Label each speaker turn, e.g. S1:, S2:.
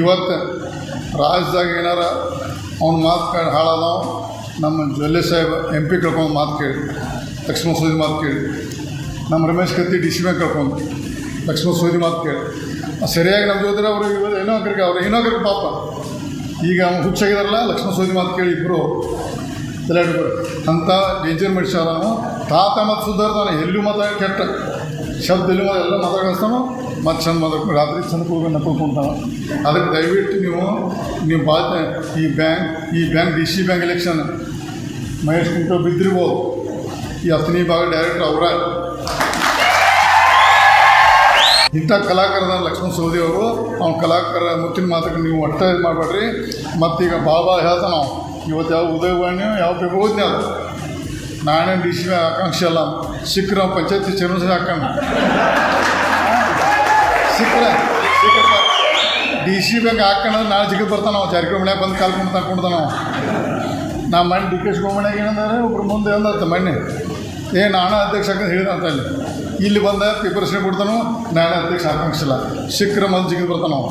S1: ಇವತ್ತು ರಾಜ್ಯದಾಗ ಏನಾರ ಅವ್ನ ಮಾತು ಹಾಳಾದವ ನಮ್ಮ ಜೊಲ್ಲೆ ಸಾಹೇಬ್ MP ಕಳ್ಕೊಂಡು ಮಾತು ಕೇಳಿ ಲಕ್ಷ್ಮಣ ಸವದಿ ಮಾತು ಕೇಳಿ, ನಮ್ಮ ರಮೇಶ್ ಕತ್ತಿ DC ಬ್ಯಾಂಕ್ ಕಳ್ಕೊಂಡು ಲಕ್ಷ್ಮಣ ಸವದಿ ಮಾತು ಕೇಳಿ ಸರಿಯಾಗಿ ನಮ್ಮ ಜೊತೆ ಅವರು ಏನೋ ಕರಿಗೆ ಪಾಪ ಈಗ ಅವ್ನು ಹುಚ್ಚಾಗಿದಾರಲ್ಲ ಲಕ್ಷ್ಮಣ ಸವದಿ ಮಾತು ಕೇಳಿ ಇಬ್ಬರು ತಲೆಯಾಡ್ಬಾರ್ದು ಅಂಥ ಡೇಂಜರ್ ಮನುಷ್ಯ ಅವನು. ತಾತ ಮತ್ತು ಸುಧಾರ್ತಾನೆ ಎಲ್ಲೂ ಮಾತಾಡಿ ಕೆಟ್ಟ ಶಬ್ದ ಎಲ್ಲೂ ಎಲ್ಲ ಮಾತಾಡಿಸ್ತಾನೋ ಮತ್ತು ಚಂದ ಮಾತಾಡ್ಕೊಂಡು ರಾತ್ರಿ ಚಂದ ಕೂತ್ಕೊಂಡು ನಕ್ಕೊಳ್ತಾವ. ಅದಕ್ಕೆ ದಯವಿಟ್ಟು ನೀವು ಭಾಳ ಈ bank DC bank election Mahesh ಕುಂಟೋ ಬಿದ್ದಿರ್ಬೋದು. ಈ ಹತ್ತನೇ ಭಾಗ ಡೈರೆಕ್ಟರ್ ಅವರ ಇಂಥ ಕಲಾಕಾರದ ಲಕ್ಷ್ಮಣ ಸವದಿ ಅವರು ಅವ್ನ ಕಲಾಕಾರ ಮುತ್ತಿನ ಮಾತಕ್ಕೆ ನೀವು ಒಟ್ಟ ಇದು ಮಾಡಬೇಡ್ರಿ. ಮತ್ತೀಗ ಭಾಳ ಹೇಳ್ತಾನೆ ನಾವು ಇವತ್ತು ಯಾವ ಉದಯವಾಣಿ ಯಾವ ಪೇಪರ್ ಓದ್ನಿ ಅದು ನಾನೇ DC ಆಕಾಂಕ್ಷೆ ಅಲ್ಲ ಸಿಕ್ಕರೆ ಪಂಚಾಯತಿ ಚೇರ್ಮನ್ ಹಾಕೋಣ ಸಿಕ್ಕರೆ DC ಬ್ಯಾಂಕ್ ಹಾಕೋಣಂದ್ರೆ ನಾಳೆ ಜಿಗಿದು ಬರ್ತಾನೆ ನಾವು ಜಾರಕಿಹೊಳಿ ಮನ್ಯಾಗ ಬಂದು ಕಾಲು ಕೊಂಡು ತಗೊಂಡ್ತಾನೆ ನಾವು. ನಾ ಮಣ್ಣು DK ಶಿವಮಣ್ಯಾಗ ಏನಂದರೆ ಒಬ್ರು ಮುಂದೆ ಅಂದತ್ತ ಮಣ್ಣೆ ನಾನೇ ಅಧ್ಯಕ್ಷ ಹಾಕಂತ ಹೇಳಿದ ಅಂತ ಇಲ್ಲಿ ಬಂದ ಪೇಪರ್ ಸ್ಟೇಟ್ ಬಿಡ್ತಾನೋ ನಾನೇ ಅಧ್ಯಕ್ಷ ಆಕಾಂಕ್ಷೆ ಇಲ್ಲ ಸಿಕ್ಕರೆ ಮೊದಲು ಜಿಗಿದು ಬರ್ತಾನೆ ನಾವು.